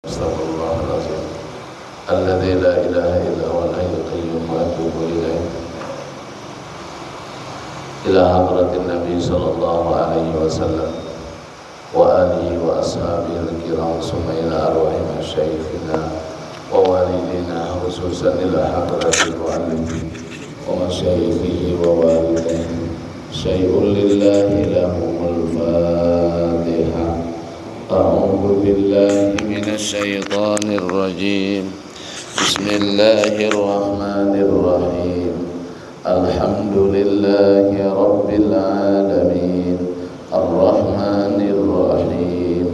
Astagfirullahaladzim Alladzi la ilaha illa huwal hayyul qayyum wa atubu ilaih ila hadratin Nabi sallallahu alaihi wasallam wa alihi wa ashabihi al-kiram summa ila arwahi masyayikhina wa walidina khususan ila hadratil mu'allifin wa masyayikhihi wa walidayhi syai'un lillahi lahumul fatihah. أعوذ بالله من الشيطان الرجيم بسم الله الرحمن الرحيم الحمد لله رب العالمين الرحمن الرحيم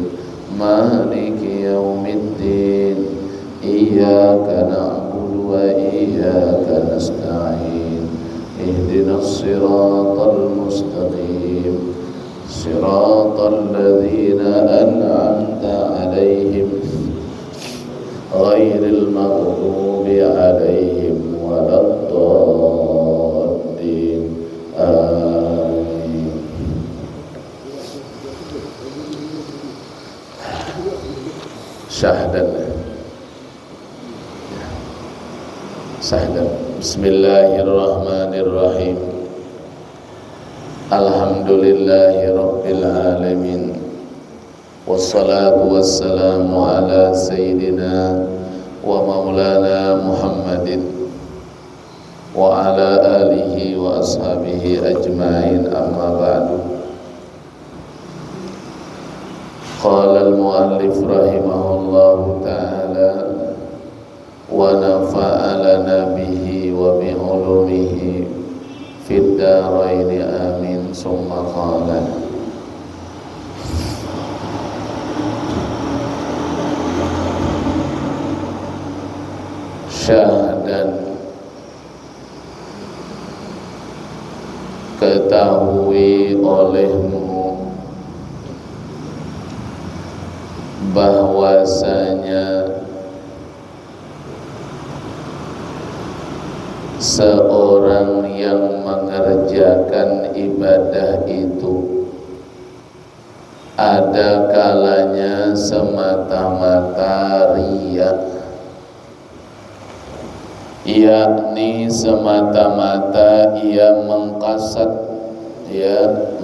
مالك يوم الدين إياك نعبد وإياك نستعين اهدنا الصراط المستقيم صراط الذين أنعمت عليهم غير المغضوب عليهم ولا الضالين آمين. Syahdan Bismillahirrahmanirrahim. Alhamdulillahi rabbil alamin. Wassalatu wassalamu ala sayyidina wa maulana Muhammadin wa ala alihi wa ashabihi ajma'in, amma ba'du. Qala al-muallif rahimahullahu ta'ala wa nafa'alana bihi wa bi'ulumihi fid daraini amin. Summa qala syahdan, ketahui olehmu bahwasanya seorang yang mengerjakan ibadah itu ada kalanya semata-mata riya, yakni semata-mata ia mengqasad,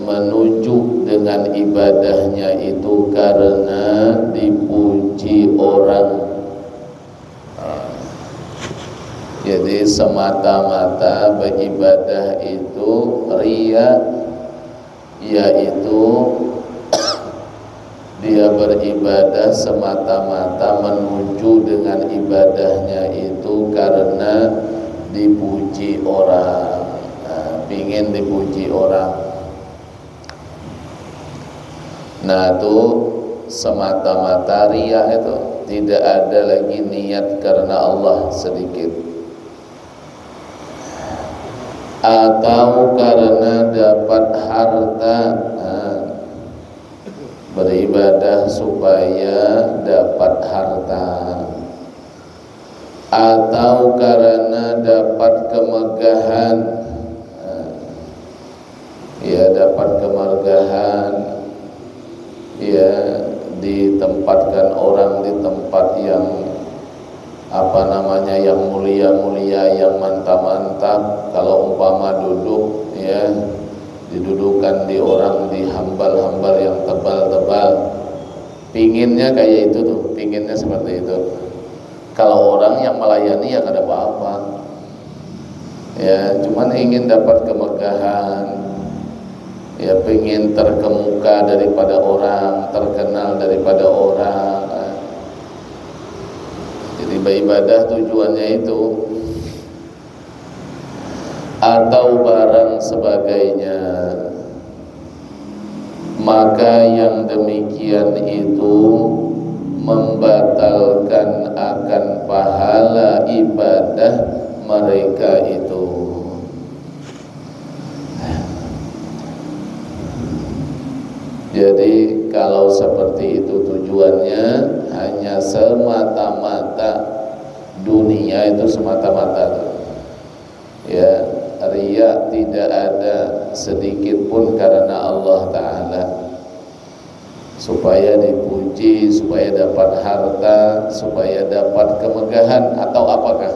menuju dengan ibadahnya itu karena dipuji orang. Jadi semata-mata beribadah itu riya, yaitu dia beribadah semata-mata menuju dengan ibadahnya itu karena dipuji orang, ingin dipuji orang. Nah, itu semata-mata riya, itu tidak ada lagi niat karena Allah sedikit, atau karena dapat harta, beribadah supaya dapat harta, atau karena dapat kemegahan, dapat kemegahan, ditempatkan orang di tempat yang yang mulia-mulia, yang mantap-mantap. Kalau umpama duduk, didudukan di orang di hambal-hambal yang tebal-tebal, pinginnya kayak itu tuh, pinginnya seperti itu. Kalau orang yang melayani ya kada apa-apa, cuman ingin dapat kemegahan, pengen terkemuka daripada orang, terkenal daripada orang. Jadi beribadah tujuannya itu, atau barang sebagainya, maka yang demikian itu membatalkan akan pahala ibadah mereka itu. Jadi kalau seperti itu tujuannya hanya semata-mata dunia, itu semata-mata, riya tidak ada sedikit pun karena Allah Ta'ala. supaya dipuji dipuji, supaya dapat harta, supaya dapat kemegahan, atau apakah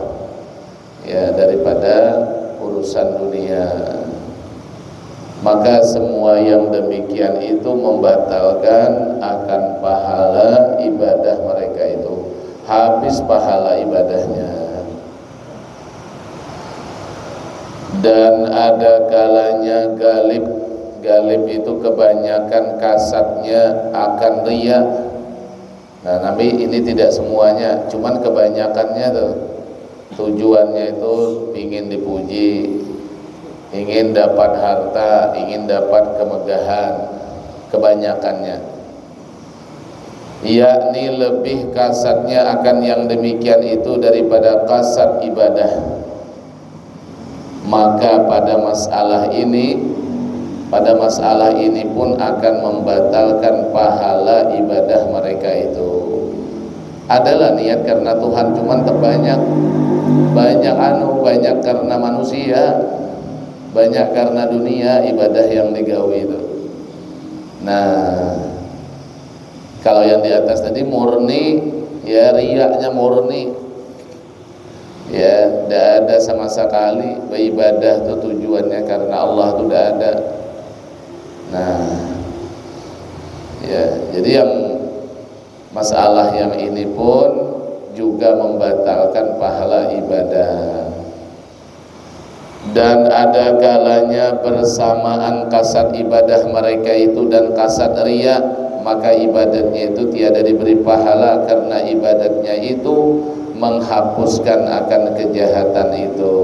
ya daripada urusan dunia. Maka semua yang demikian itu membatalkan akan pahala ibadah mereka itu, habis pahala ibadahnya. Dan ada kalanya galib itu kebanyakan kasatnya akan riya. Nah, tapi ini tidak semuanya, cuman kebanyakannya tuh tujuannya itu ingin dipuji, ingin dapat harta, ingin dapat kemegahan, kebanyakannya. Yakni lebih kasatnya akan yang demikian itu daripada kasat ibadah. Maka pada masalah ini pun akan membatalkan pahala ibadah mereka itu. Adalah niat karena Tuhan, cuman terbanyak banyak karena manusia, banyak karena dunia ibadah yang digawe itu. Nah, kalau yang di atas tadi murni, ya riyaknya murni, ya tidak ada sama sekali beribadah itu tujuannya karena Allah itu tidak ada. Nah, ya jadi yang masalah yang ini pun juga membatalkan pahala ibadah. Dan ada kalanya bersamaan kasat ibadah mereka itu dan kasat riya, maka ibadatnya itu tiada diberi pahala karena ibadatnya itu menghapuskan akan kejahatan itu.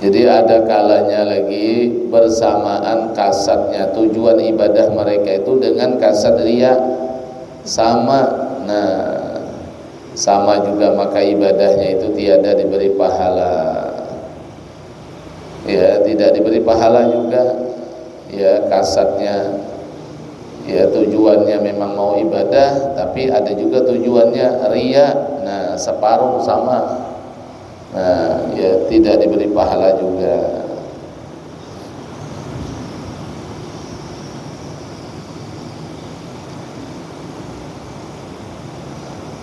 Jadi ada kalanya lagi bersamaan kasatnya, tujuan ibadah mereka itu dengan kasat riya sama. Nah, sama juga maka ibadahnya itu tiada diberi pahala. Ya, tidak diberi pahala juga. Ya, kasatnya ya tujuannya memang mau ibadah, tapi ada juga tujuannya riya. Nah, separuh sama. Nah, ya tidak diberi pahala juga.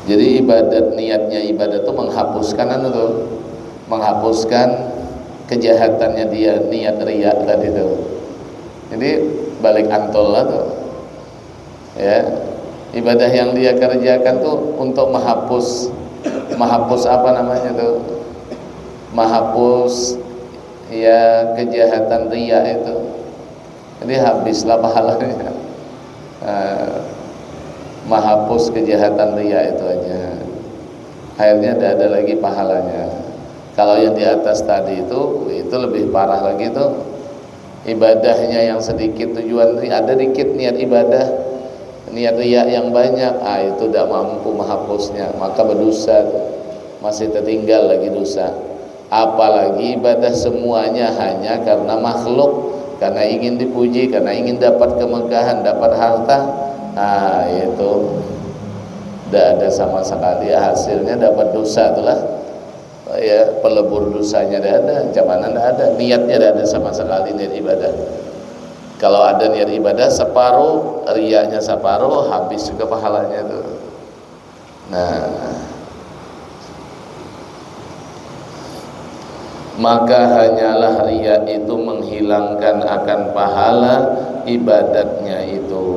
Jadi niatnya ibadat itu menghapuskan menghapuskan kejahatannya dia, niat riya tadi itu. Jadi balik antol lah tuh. Ya, ibadah yang dia kerjakan tuh untuk menghapus apa namanya tuh, menghapus ya kejahatan riya itu. Jadi habislah pahalanya. Menghapus kejahatan riya itu aja, akhirnya tidak ada lagi pahalanya. Kalau yang di atas tadi itu lebih parah lagi tuh, ibadahnya yang sedikit tujuan riya, ada dikit niat ibadah, niat riya yang banyak, itu tidak mampu menghapusnya, maka berdosa, masih tertinggal lagi dosa. Apalagi ibadah semuanya hanya karena makhluk, karena ingin dipuji, karena ingin dapat kemegahan, dapat harta, itu tidak ada sama sekali, hasilnya dapat dosa itulah. Ya, pelebur dosanya tidak ada, ancaman tidak ada, niatnya tidak ada sama sekali niat ibadah. Kalau ada niat ibadah separuh, riyanya separuh, habis juga pahalanya tuh. Nah, maka hanyalah riya itu menghilangkan akan pahala ibadatnya itu.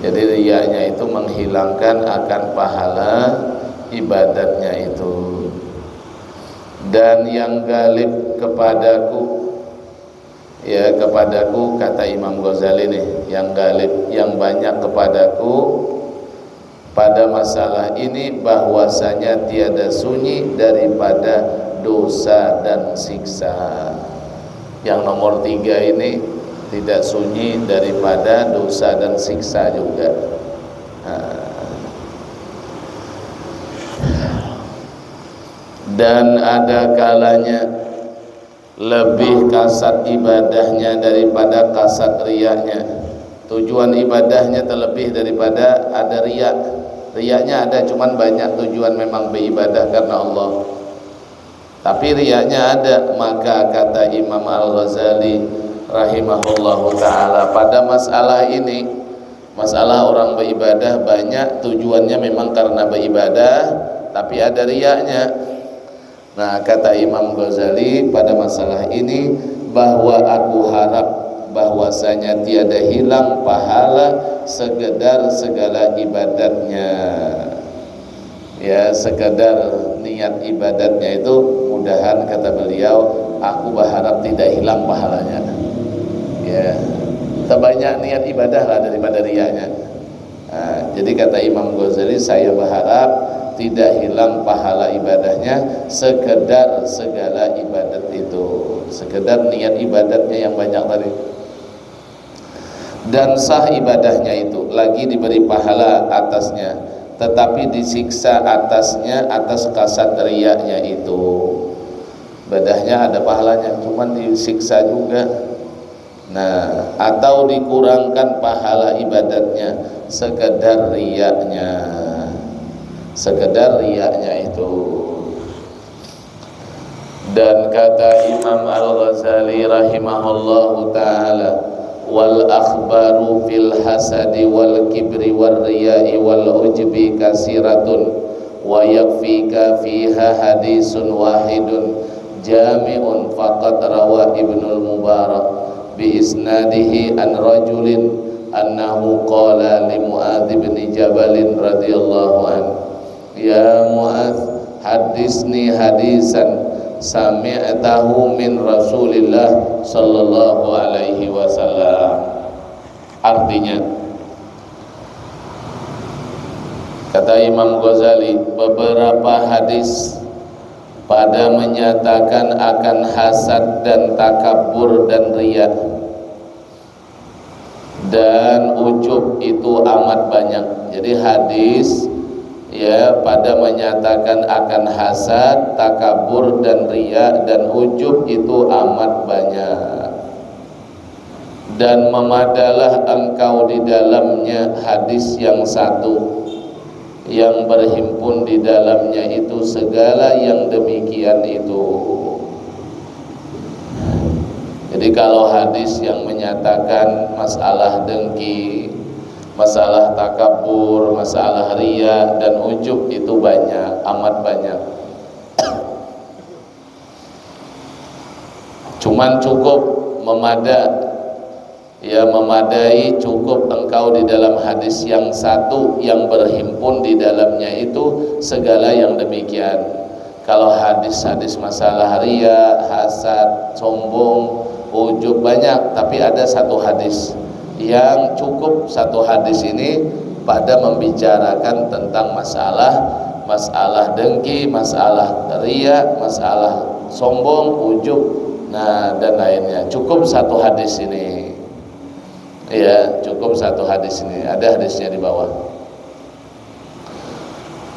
Jadi riyanya itu menghilangkan akan pahala ibadatnya itu. Dan yang galib kepadaku, ya kepadaku, kata Imam Ghazali nih, yang galib, yang banyak kepadaku pada masalah ini, bahwasanya tiada sunyi daripada dosa dan siksa. Yang nomor 3 ini tidak sunyi daripada dosa dan siksa juga. Dan ada kalanya lebih kasat ibadahnya daripada kasat riyanya. Tujuan ibadahnya terlebih daripada ada riya. Riyanya ada, cuman banyak tujuan memang beribadah karena Allah, tapi riyanya ada. Maka kata Imam Al-Ghazali, rahimahullahu taala. Pada masalah ini, masalah orang beribadah banyak tujuannya memang karena beribadah, tapi ada riyanya. Nah, kata Imam Ghazali pada masalah ini, bahwa aku harap bahwasanya tiada hilang pahala sekedar segala ibadatnya. Ya, sekedar niat ibadatnya itu, mudahan kata beliau, aku berharap tidak hilang pahalanya. Ya, terbanyak niat ibadah lah daripada riyanya. Nah, jadi kata Imam Ghazali, saya berharap tidak hilang pahala ibadahnya sekedar segala ibadat itu, sekedar niat ibadatnya yang banyak tadi. Dan sah ibadahnya itu, lagi diberi pahala atasnya, tetapi disiksa atasnya atas kasat riyanya itu. Ibadahnya ada pahalanya, cuman disiksa juga. Nah, atau dikurangkan pahala ibadatnya sekedar riyanya, sekedar riyanya itu. Dan kata Imam Al-Ghazali rahimahullahu ta'ala, wal akhbaru fil hasadi wal kibri wal riya'i wal ujbi kasiratun wa yakfika fiha hadisun wahidun jami'un faqad rawa Ibnul Mubarak bi isnadihi an rajulin annahu qala li Mu'adz bin Jabal radhiyallahu an, ya Mu'adz, hadisni hadisan sami'tahu min Rasulillah sallallahu alaihi wasallam. Artinya, kata Imam Ghazali, beberapa hadis pada menyatakan akan hasad dan takabur dan riya dan ujub itu amat banyak. Jadi hadis ya pada menyatakan akan hasad, takabur dan riya dan ujub itu amat banyak. Dan memadalah engkau di dalamnya hadis yang satu, yang berhimpun di dalamnya itu segala yang demikian itu. Jadi kalau hadis yang menyatakan masalah dengki, masalah takabur, masalah riya dan ujub itu banyak, amat banyak. Cuman cukup memadai cukup engkau di dalam hadis yang satu yang berhimpun di dalamnya itu segala yang demikian. Kalau hadis-hadis masalah riya, hasad, sombong, ujub banyak, tapi ada satu hadis yang cukup, satu hadis ini pada membicarakan tentang masalah dengki, masalah riya, masalah sombong, ujub, nah dan lainnya. Cukup satu hadis ini. Ya, cukup satu hadis ini. Ada hadisnya di bawah.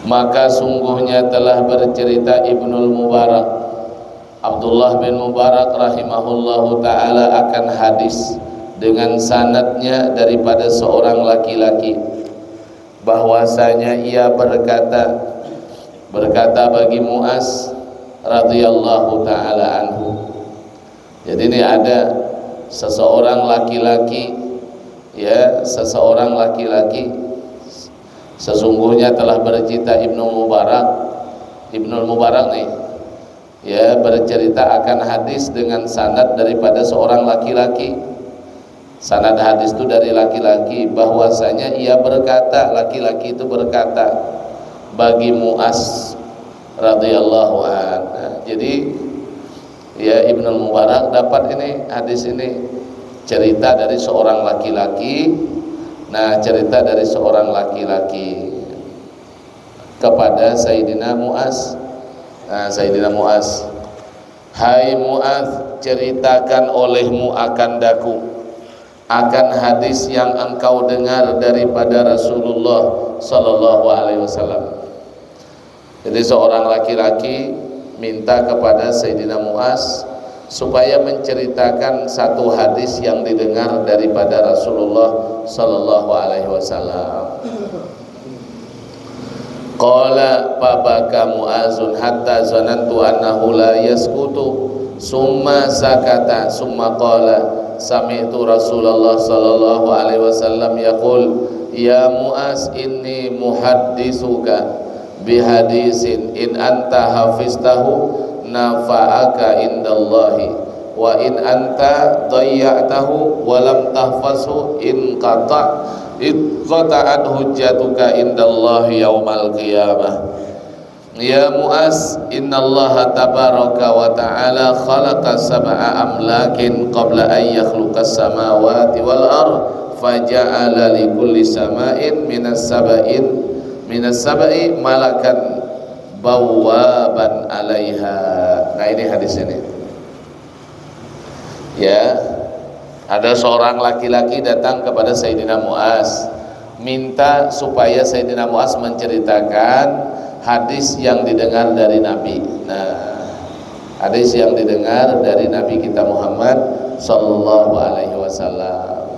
Maka sungguhnya telah bercerita Ibnul Mubarak, Abdullah bin Mubarak rahimahullahu ta'ala akan hadis dengan sanadnya daripada seorang laki-laki, bahwasanya ia berkata bagi Mu'adz radhiyallahu ta'ala anhu. Jadi ini ada seseorang laki-laki, ya, seseorang laki-laki sesungguhnya telah bercerita Ibnul Mubarak nih, ya, bercerita akan hadis dengan sanad daripada seorang laki-laki. Sanad hadis itu dari laki-laki, bahwasanya ia berkata, laki-laki itu berkata bagi Mu'adz radhiyallahu anhu. Jadi ya, Ibnul Mubarak dapat ini hadis ini, cerita dari seorang laki-laki. Nah, cerita dari seorang laki-laki kepada Sayyidina Mu'adz. Nah, Sayyidina Mu'adz, hai Mu'adz, ceritakan olehmu akan daku akan hadis yang engkau dengar daripada Rasulullah sallallahu alaihi wasallam. Jadi seorang laki-laki minta kepada Sayyidina Mu'adz supaya menceritakan satu hadis yang didengar daripada Rasulullah sallallahu alaihi wasallam. Qala fabaka Mu'adzun hatta zanantu annahu la yaskutu summa sakata summa qala sami'tu Rasulullah sallallahu alaihi wasallam yaqul ya Mu'az inni muhadditsuka bihadisin in anta hafiztahu nafa'aka indallahi wa in anta dayya'tahu wa lam tahfazhu in qata'at hujjatuka indallahi yaumal qiyamah. Ya Mu'az, innallaha tabaraka wa ta'ala khalaqa sab'a amlakin qabla an yakhluqas samawati wal ard faja'ala likulli sama'in minas sab'i malakan bawaban 'alaiha. Nah, ini hadis ini. Ya, ada seorang laki-laki datang kepada Sayyidina Mu'az, minta supaya Sayyidina Mu'az menceritakan hadis yang didengar dari Nabi. Nah, hadis yang didengar dari Nabi kita Muhammad sallallahu alaihi wasallam.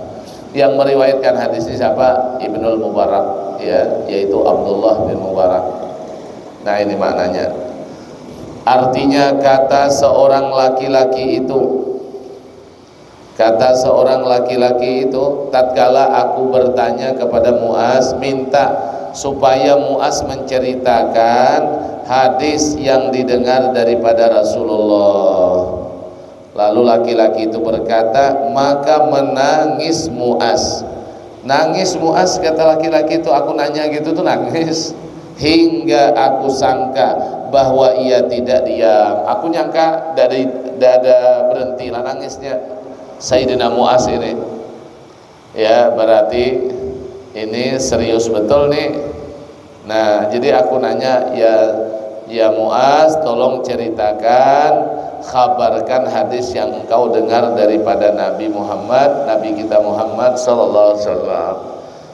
Yang meriwayatkan hadis ini siapa? Ibnul Mubarak, ya, yaitu Abdullah bin Mubarak. Nah, ini maknanya. Artinya kata seorang laki-laki itu, tatkala aku bertanya kepada Mu'az, minta supaya Mu'az menceritakan hadis yang didengar daripada Rasulullah. Lalu laki-laki itu berkata, maka menangis Mu'az. Nangis Mu'az, kata laki-laki itu, aku nanya gitu tuh nangis, hingga aku sangka bahwa ia tidak diam. Aku nyangka tidak ada berhenti lah nangisnya Sayyidina Mu'az ini. Ya, berarti ini serius betul nih. Nah, jadi aku nanya, ya Mu'az, tolong ceritakan, khabarkan hadis yang engkau dengar daripada Nabi Muhammad, Nabi kita Muhammad sallallahu alaihi wasallam.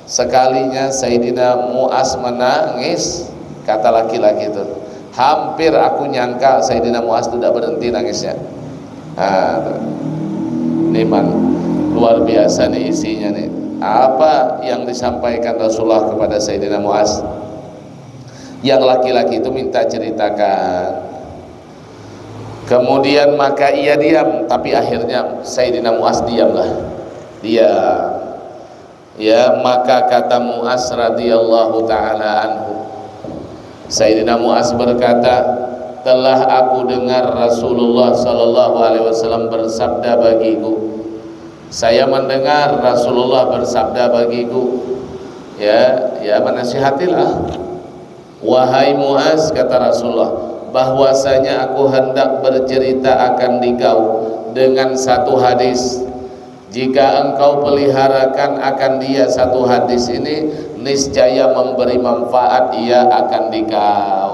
Sekalinya Sayyidina Mu'az menangis, kata laki-laki itu, hampir aku nyangka Sayyidina Mu'az tidak berhenti nangisnya. Nah, ini luar biasa nih isinya nih. Apa yang disampaikan Rasulullah kepada Sayyidina Mu'az? Yang laki-laki itu minta ceritakan. Kemudian maka ia diam, tapi akhirnya Sayyidina Mu'az diamlah. Ya, maka kata Mu'az radhiyallahu taala anhu, Sayyidina Mu'az berkata, telah aku dengar Rasulullah sallallahu alaihi wasallam bersabda bagiku. Saya mendengar Rasulullah bersabda bagiku, ya menasihatilah, wahai Mu'az, kata Rasulullah, bahwasanya aku hendak bercerita akan dikau dengan satu hadis. Jika engkau peliharakan akan dia satu hadis ini, niscaya memberi manfaat ia akan dikau.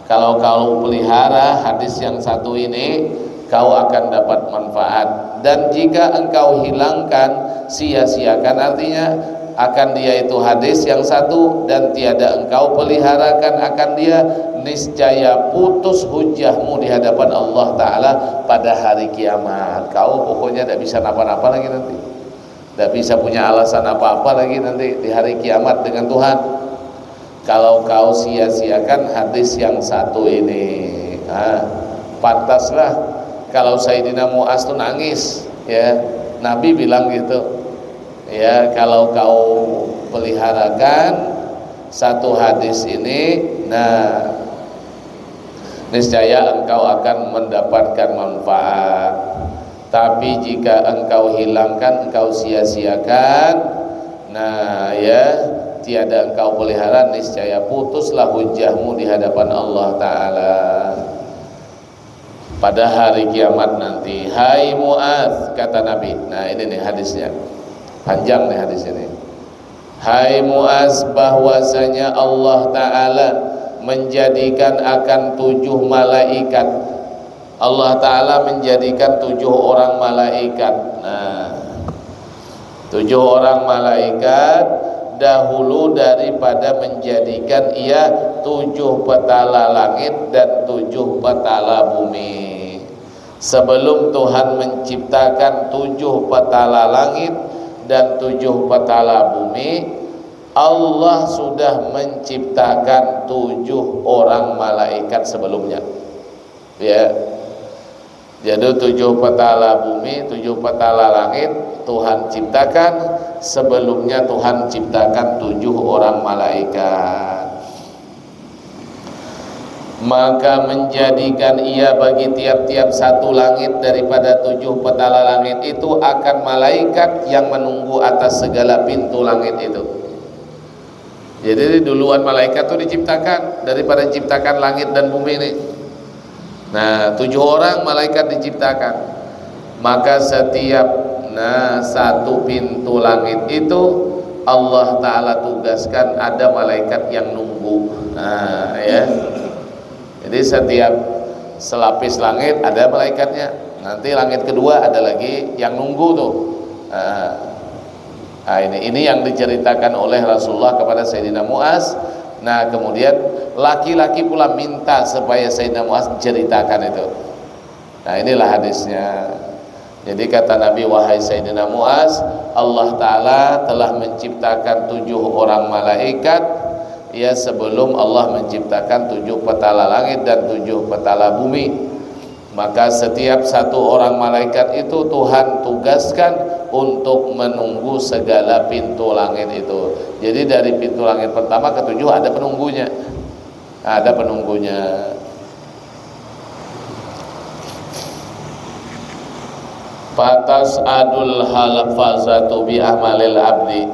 Kalau kau pelihara hadis yang satu ini, kau akan dapat manfaat. Dan jika engkau hilangkan, sia-siakan, artinya akan dia itu hadis yang satu dan tiada engkau peliharakan akan dia, niscaya putus hujahmu di hadapan Allah Ta'ala pada hari kiamat. Kau pokoknya tidak bisa napa-napa lagi nanti, tidak bisa punya alasan apa-apa lagi nanti di hari kiamat dengan Tuhan, kalau kau sia-siakan hadis yang satu ini. Pantaslah kalau Sayyidina Mu'az itu nangis, ya, Nabi bilang gitu, ya, kalau kau peliharakan satu hadis ini, nah, niscaya engkau akan mendapatkan manfaat. Tapi jika engkau hilangkan, engkau sia-siakan, nah, ya, tiada engkau pelihara, niscaya putuslah hujahmu di hadapan Allah Ta'ala pada hari kiamat nanti. Hai Mu'az, kata Nabi. Nah, ini nih hadisnya, panjang nih hadis ini. Hai Mu'az, bahwasanya Allah Ta'ala menjadikan akan 7 malaikat. Allah Ta'ala menjadikan 7 orang malaikat. Nah, 7 orang malaikat dahulu daripada menjadikan ia 7 petala langit dan 7 petala bumi. Sebelum Tuhan menciptakan 7 petala langit dan 7 petala bumi, Allah sudah menciptakan 7 orang malaikat sebelumnya. Ya, Jadi 7 petala bumi, 7 petala langit Tuhan ciptakan. Sebelumnya Tuhan ciptakan 7 orang malaikat. Maka menjadikan ia bagi tiap-tiap satu langit daripada 7 petala langit itu akan malaikat yang menunggu atas segala pintu langit itu. Jadi duluan malaikat itu diciptakan daripada ciptakan langit dan bumi ini. Nah, 7 orang malaikat diciptakan. Maka setiap satu pintu langit itu Allah Ta'ala tugaskan ada malaikat yang nunggu. Ya. Jadi setiap selapis langit ada malaikatnya. Nanti langit kedua ada lagi yang nunggu tuh. Ini yang diceritakan oleh Rasulullah kepada Sayyidina Mu'az. Nah, kemudian laki-laki pula minta supaya Sayyidina Mu'az ceritakan itu. Nah, inilah hadisnya. Jadi kata Nabi, wahai Sayyidina Mu'az, Allah Ta'ala telah menciptakan 7 orang malaikat ya sebelum Allah menciptakan 7 petala langit dan 7 petala bumi. Maka setiap satu orang malaikat itu Tuhan tugaskan untuk menunggu segala pintu langit itu. Jadi dari pintu langit pertama ke 7 ada penunggunya. Ada penunggunya. Fatas adul halafazatu bi amalil abdi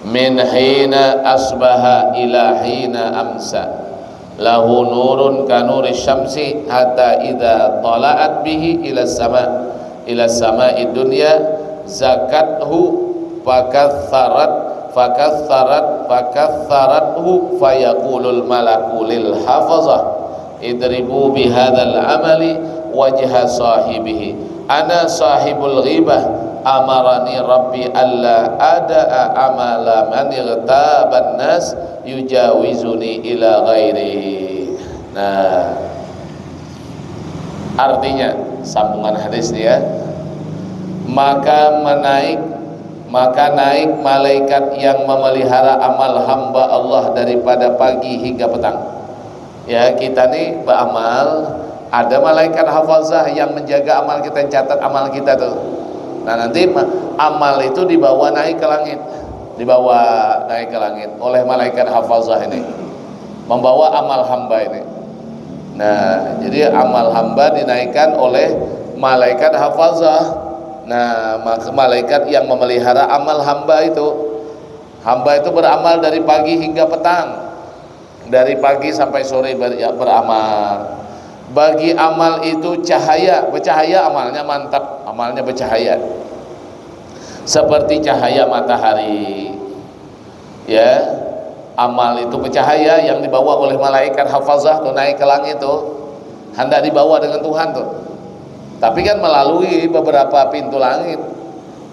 min hina asbaha ila hina amsa. Lahu nurun kanuri syamsi hatta idza tala'at bihi ila sama'i dunya zakathu fakatharathu fayaqulul malaku lil hafazah idribu bihadzal amali wajha sahibihi ana sahibul ghibah amarani rabbi alla ada'a amala man igtaban nas yujawizuni ila ghairi. Nah, artinya sambungan hadis dia, maka naik malaikat yang memelihara amal hamba Allah daripada pagi hingga petang. Ya, kita nih beramal, ada malaikat hafazah yang menjaga amal kita, yang catat amal kita tuh. Nah, nanti amal itu dibawa naik ke langit. Dibawa naik ke langit oleh malaikat hafazah ini, membawa amal hamba ini. Nah, jadi amal hamba dinaikkan oleh malaikat hafazah. Nah, malaikat yang memelihara amal hamba itu beramal dari pagi hingga petang, dari pagi sampai sore beramal. Bagi amal itu cahaya, bercahaya amalnya, mantap, amalnya bercahaya seperti cahaya matahari. Ya, amal itu bercahaya yang dibawa oleh malaikat hafazah tuh naik ke langit tuh, hendak dibawa dengan Tuhan tuh. Tapi kan melalui beberapa pintu langit.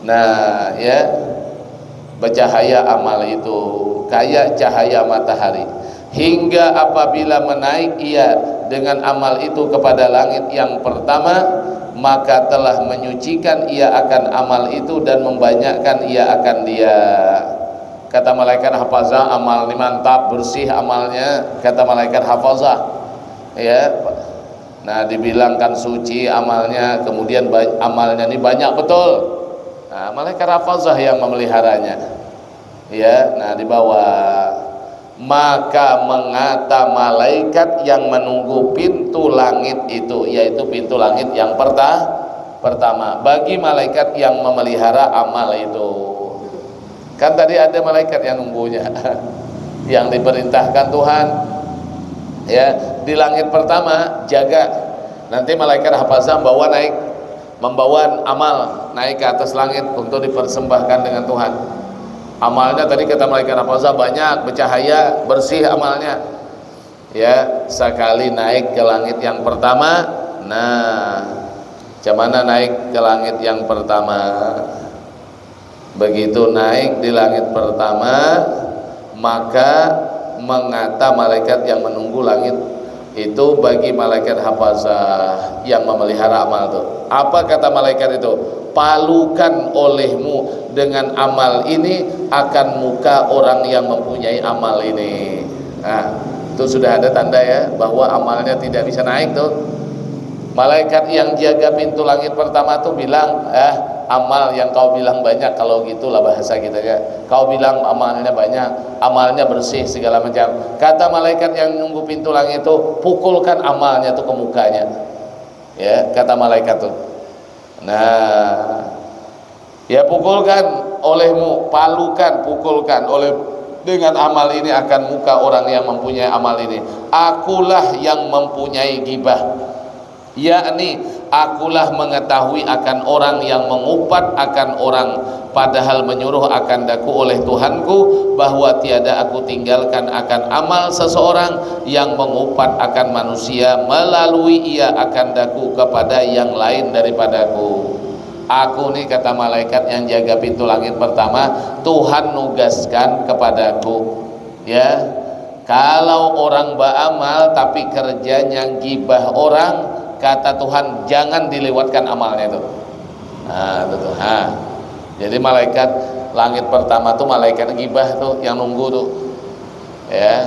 Nah, ya, bercahaya amal itu kayak cahaya matahari. Hingga apabila menaik ia dengan amal itu kepada langit yang pertama, maka telah menyucikan ia akan amal itu dan membanyakkan ia akan dia. Kata malaikat hafazah, amal ini mantap, bersih amalnya, kata malaikat hafazah. Ya. Nah, dibilangkan suci amalnya, kemudian amalnya ini banyak betul. Nah, malaikat hafazah yang memeliharanya. Ya, nah dibawa. Maka mengata malaikat yang menunggu pintu langit itu, yaitu pintu langit yang pertama, bagi malaikat yang memelihara amal itu. Kan tadi ada malaikat yang nunggunya yang diperintahkan Tuhan ya di langit pertama, jaga. Nanti malaikat hafazah membawa amal naik ke atas langit untuk dipersembahkan dengan Tuhan. Amalnya tadi kata malaikat hafazah banyak, bercahaya, bersih amalnya. Ya, sekali naik ke langit yang pertama. Nah, bagaimana naik ke langit yang pertama? Begitu naik di langit pertama, maka mengata malaikat yang menunggu langit itu bagi malaikat hafazah yang memelihara amal itu. Apa kata malaikat itu? Palukan olehmu dengan amal ini akan muka orang yang mempunyai amal ini. Nah, itu sudah ada tanda ya bahwa amalnya tidak bisa naik tuh. Malaikat yang jaga pintu langit pertama tuh bilang, amal yang kau bilang banyak, kalau gitulah bahasa kita ya. Kau bilang amalnya banyak, amalnya bersih segala macam. Kata malaikat yang nunggu pintu langit itu, pukulkan amalnya tuh ke mukanya. Ya, kata malaikat tuh. Nah, ya pukulkan olehmu, palukan, pukulkan oleh dengan amal ini akan muka orang yang mempunyai amal ini. Akulah yang mempunyai ghibah, yakni akulah mengetahui akan orang yang mengupat akan orang, padahal menyuruh akan daku oleh Tuhanku, bahwa tiada aku tinggalkan akan amal seseorang yang mengupat akan manusia, melalui ia akan daku kepada yang lain daripadaku. Aku nih, kata malaikat yang jaga pintu langit pertama, Tuhan nugaskan kepadaku, ya, kalau orang beramal tapi kerjanya gibah orang, kata Tuhan jangan dilewatkan amalnya itu. Nah, itu tuh. Jadi malaikat langit pertama tuh malaikat gibah tuh yang nunggu tuh. Ya.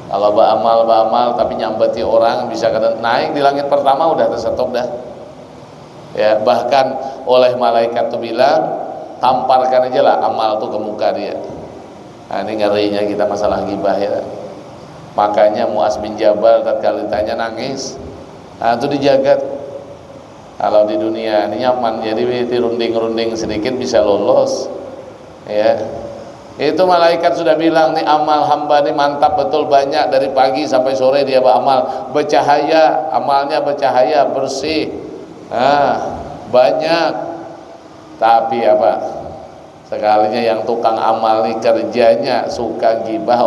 Kalau beramal tapi nyambeti orang, bisa naik di langit pertama udah tersetop dah. Ya, bahkan oleh malaikat tuh bilang, tamparkan aja lah amal tuh ke muka dia. Nah, ini ngerinya kita masalah gibah ya. Makanya Muaz bin Jabal tatkala ditanya nangis. Nah, itu dijaga. Kalau di dunia ini nyaman, jadi dirunding-runding sedikit bisa lolos. Ya. Itu malaikat sudah bilang nih, amal hamba nih mantap betul, banyak, dari pagi sampai sore dia beramal, bercahaya, amalnya bercahaya, bersih. Banyak. Tapi apa? Sekalinya yang tukang amal nih kerjanya suka gibah.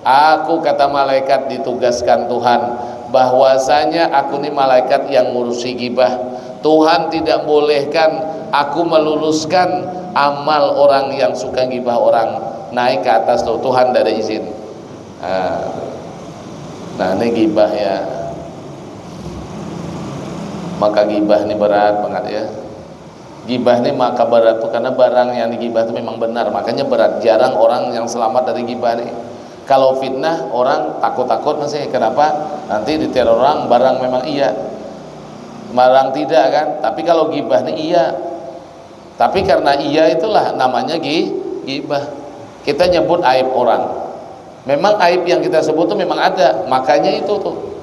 Aku, kata malaikat, ditugaskan Tuhan bahwasanya aku nih malaikat yang ngurusi gibah. Tuhan tidak bolehkan aku meluluskan amal orang yang suka gibah orang naik ke atas tuh, Tuhan tidak ada izin. Nah, ini gibah ya. Maka gibah ini berat banget ya. Gibah ini maka berat tuh karena barang yang digibah itu memang benar, makanya berat. Jarang orang yang selamat dari gibah nih. Kalau fitnah orang takut-takut masih, kenapa? Nanti diteror orang, barang memang iya, barang tidak kan. Tapi kalau gibah nih iya. Tapi karena iya itulah namanya gibah. Kita nyebut aib orang. Memang aib yang kita sebut tuh memang ada, makanya itu tuh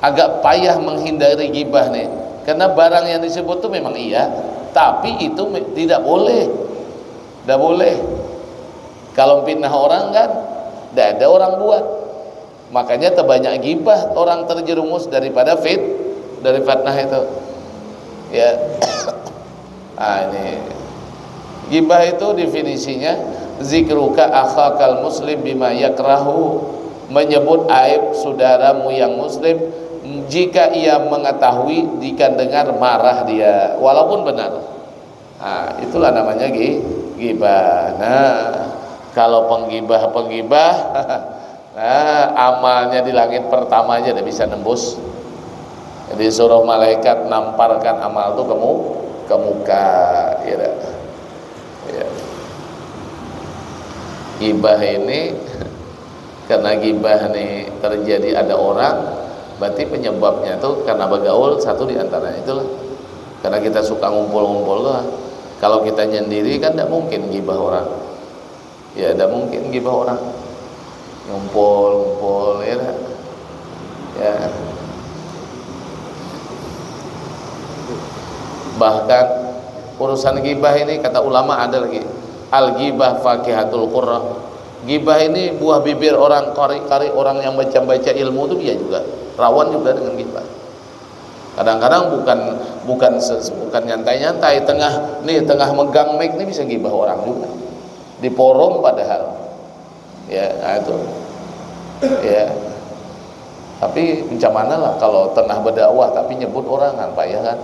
agak payah menghindari gibah nih. Karena barang yang disebut tuh memang iya, tapi itu tidak boleh. Tidak boleh. Kalau fitnah orang kan tidak ada orang buat. Makanya terbanyak gibah orang terjerumus daripada dari fitnah itu. Ya. Ini gibah itu definisinya zikruka akhakal muslim bima yakrahu, menyebut aib saudaramu yang muslim jika ia mengetahui, jika dengar marah dia walaupun benar. Itulah namanya gibah. Nah, kalau penggibah amalnya di langit pertama aja udah bisa nembus. Jadi suruh malaikat namparkan amal itu ke muka, ya. Gibah ini karena gibah ini terjadi ada orang, berarti penyebabnya tuh karena bergaul, satu di antaranya itulah. Karena kita suka ngumpul-ngumpul lah. Kalau kita nyendiri kan tidak mungkin gibah orang. Ya, tidak mungkin gibah orang. Ngumpul-ngumpul ya. Ya. Bahkan urusan gibah ini kata ulama ada lagi, al-ghibah fakihatul qurra. Gibah ini buah bibir orang, kari-kari orang yang baca-baca ilmu itu dia juga rawan juga dengan gibah. Kadang-kadang bukan nyantai-nyantai, tengah megang mic ini bisa gibah orang juga. Di forum padahal. Ya, itu. Ya. Tapi macam mana lah kalau tengah berdakwah tapi nyebut orang kan payah kan.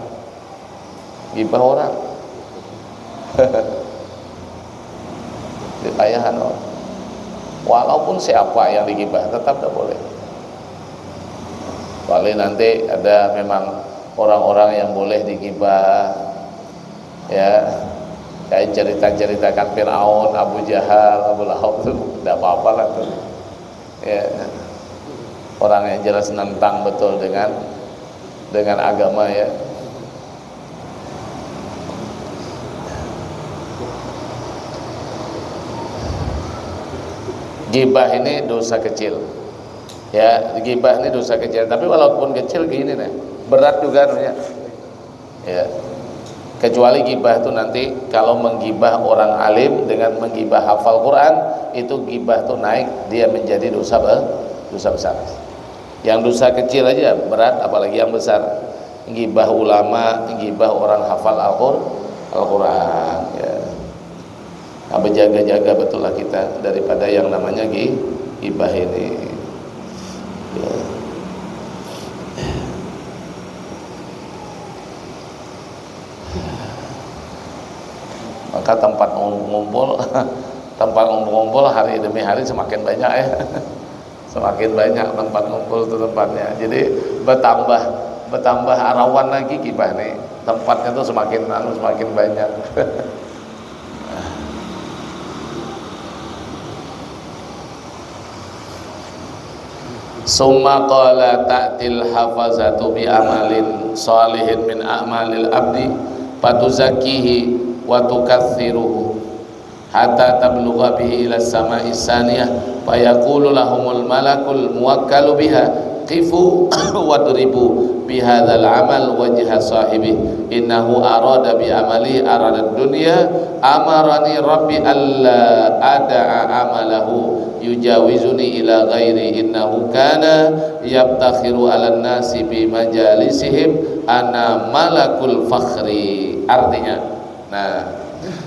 Gibah orang. Dipayahan orang. Walaupun siapa yang digibah tetap tidak boleh. Kecuali nanti ada memang orang-orang yang boleh digibah, ya, kayak cerita-ceritakan Fir'aun, Abu Jahal, Abu Lahab itu tidak apa-apa lah tuh. Ya, orang yang jelas nentang betul dengan dengan agama ya. Gibah ini dosa kecil. Ya, gibah ini dosa kecil, tapi walaupun kecil gini nih, berat juga namanya. Ya. Kecuali gibah itu nanti kalau menggibah orang alim dengan menggibah hafal Quran, itu gibah itu naik, dia menjadi dosa besar. Yang dosa kecil aja berat, apalagi yang besar. Gibah ulama, gibah orang hafal Al-Quran ya. Nah, berjaga-jaga betul lah kita daripada yang namanya gibah ini ya. Maka tempat ngumpul hari demi hari semakin banyak ya. Semakin banyak tempat ngumpul itu tempatnya, jadi bertambah rawan lagi gibah nih, tempatnya tuh semakin banyak. Summa qala ta'til hafazatu bi amalin salihin min a'malil abdi fatuzakkihi wa tukatsiruhu hatta tablugha bihi ila samai saniyah fayaqulu lahumul malakul muwakkalu biha qifu wadribu bihadzal amal wajha sahibi innahu arada bi amali arada dunya amarani rabbi alla ada'a amalahu yujawizuni ila ghairi innahu kana yabtakhiru ala nasi bi majalisihim ana malakul fakhri. Artinya, nah,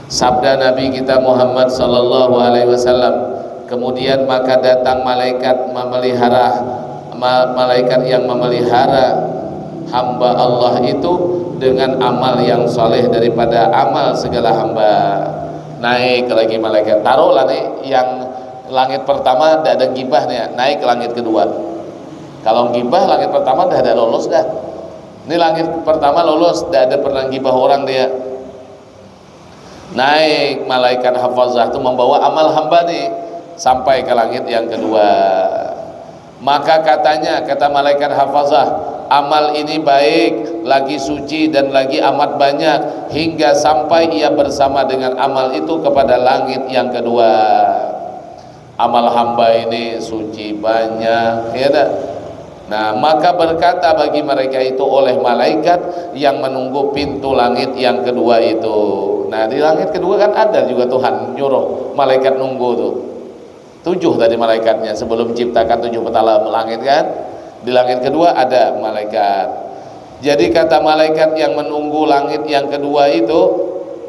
sabda Nabi kita Muhammad sallallahu alaihi wasallam, kemudian maka datang malaikat yang memelihara hamba Allah itu dengan amal yang soleh daripada amal segala hamba. Naik lagi malaikat, taruhlah nih yang langit pertama tidak ada gibah nih, naik ke langit kedua. Kalau gibah langit pertama dah ada lolos dah. Ini langit pertama lolos, tidak ada pernah gibah orang dia. Naik malaikat hafazah itu membawa amal hamba nih sampai ke langit yang kedua. Maka kata malaikat hafazah, amal ini baik, lagi suci dan lagi amat banyak, hingga sampai ia bersama dengan amal itu kepada langit yang kedua. Amal hamba ini suci banyak, ya tak? Nah, maka berkata bagi mereka itu oleh malaikat yang menunggu pintu langit yang kedua itu. Nah, di langit kedua kan ada juga Tuhan nyuruh malaikat nunggu tuh. 7 tadi malaikatnya sebelum ciptakan 7 petala langit kan. Di langit kedua ada malaikat. Jadi kata malaikat yang menunggu langit yang kedua itu,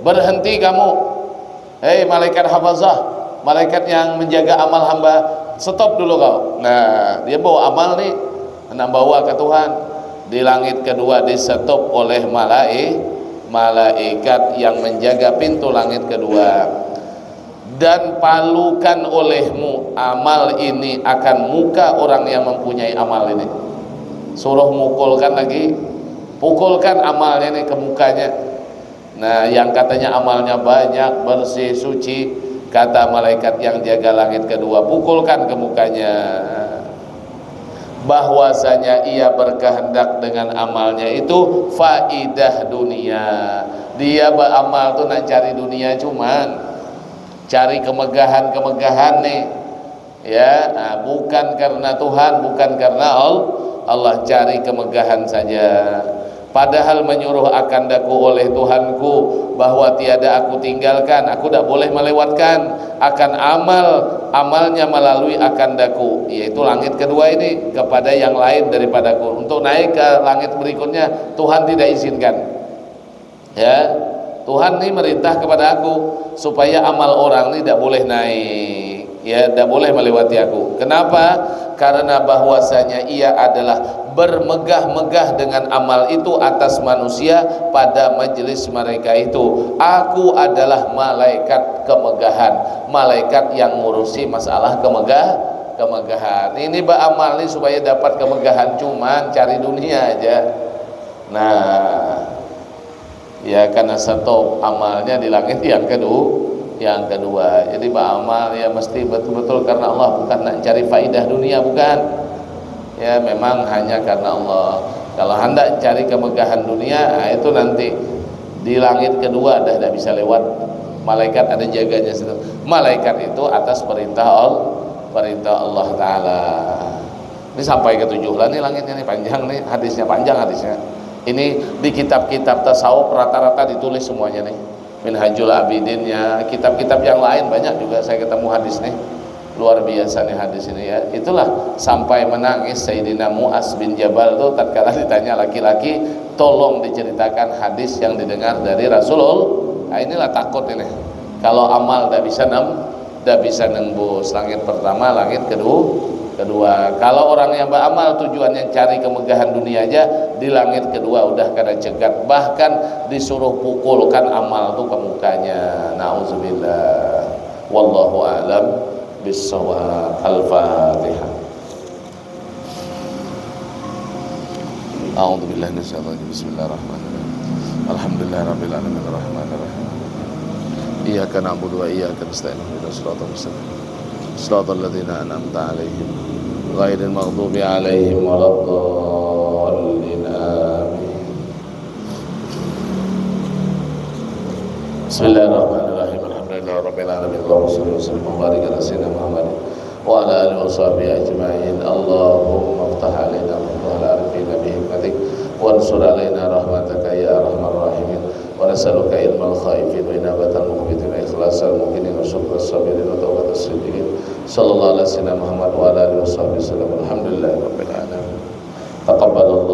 berhenti kamu, hei malaikat hafazah, malaikat yang menjaga amal hamba, stop dulu kau. Nah, dia bawa amal nih, hendak bawa ke Tuhan. Di langit kedua di stop oleh malaikat yang menjaga pintu langit kedua. Dan palukan olehmu amal ini akan muka orang yang mempunyai amal ini. Suruh mukulkan lagi, pukulkan amalnya ini ke mukanya. Nah, yang katanya amalnya banyak, bersih, suci, kata malaikat yang jaga langit kedua, pukulkan ke mukanya. Bahwasanya ia berkehendak dengan amalnya itu faidah dunia. Dia beramal tuh nak cari dunia cuman cari kemegahan nih ya, nah, bukan karena Tuhan, bukan karena Allah, cari kemegahan saja. Padahal menyuruh akan daku oleh Tuhanku bahwa tiada aku tinggalkan, aku tidak boleh melewatkan akan amalnya melalui akan daku, yaitu langit kedua ini, kepada yang lain daripadaku. Untuk naik ke langit berikutnya Tuhan tidak izinkan ya. Tuhan ini merintah kepada aku supaya amal orang ini tidak boleh naik ya, tidak boleh melewati aku. Kenapa? Karena bahwasanya ia adalah bermegah-megah dengan amal itu atas manusia pada majelis mereka itu. Aku adalah malaikat kemegahan, malaikat yang ngurusi masalah kemegahan. Ini beramal nih supaya dapat kemegahan, cuman cari dunia aja. Nah, ya karena stop amalnya di langit yang kedua. Jadi beramal ya mesti betul-betul karena Allah, bukan nak cari faidah dunia, bukan. Ya memang hanya karena Allah. Kalau hendak cari kemegahan dunia, nah itu nanti di langit kedua dah tidak bisa lewat. Malaikat ada jaganya situ. Malaikat itu atas perintah Allah Ta'ala. Ini sampai ke 7 lah nih langitnya nih, panjang nih hadisnya, panjang hadisnya. Ini di kitab-kitab tasawuf rata-rata ditulis semuanya nih. Minhajul Abidinnya, kitab-kitab yang lain banyak juga saya ketemu hadis nih. Luar biasa nih hadis ini ya. Itulah sampai menangis Sayyidina Mu'az bin Jabal tuh tatkala ditanya laki-laki, tolong diceritakan hadis yang didengar dari Rasulullah. Nah inilah takut ini. Kalau amal tidak bisa nembus langit pertama, langit kedua. Kalau orang yang beramal tujuannya cari kemegahan dunia aja, di langit kedua udah kena cegat, bahkan disuruh pukulkan amal tuh ke mukanya. Nauzubillah. Wallahu a'lam bis-shawab. Al-Fatihah. A'udzubillahi minasyaitonir rajim. Bismillahirrahmanirrahim. Alhamdulillahirabbil alamin arrahmanir rahim. Iyyaka na'budu wa iyyaka nasta'in. Ihdinas siratal mustaqim. Siratal ladzina an'amta 'alaihim ghairil maghdubi 'alaihim waladdallin. Amin. Bismillahirrahmanirrahim. Alhamdulillahirabbil alamin. Allahumma shalli wa sallim wa barik ala sayyidina Muhammad wa ala alihi wa sahbihi ajma'in. Allahumma iftah 'alaina futuhal arifin bi hikmatik wansur 'alaina rahmataka ya arhamar rahimin. Wa nas'aluka ilmal khaifin wa inabatal mukhbitin wa ikhlasal mukminin wa syukras sabirin wa taubatas siddiqin. Sallallahu alaihi wasallam Muhammad wa ala alihi wa sahbihi wasallam. Alhamdulillahirabbil alamin. Taqabbalallahu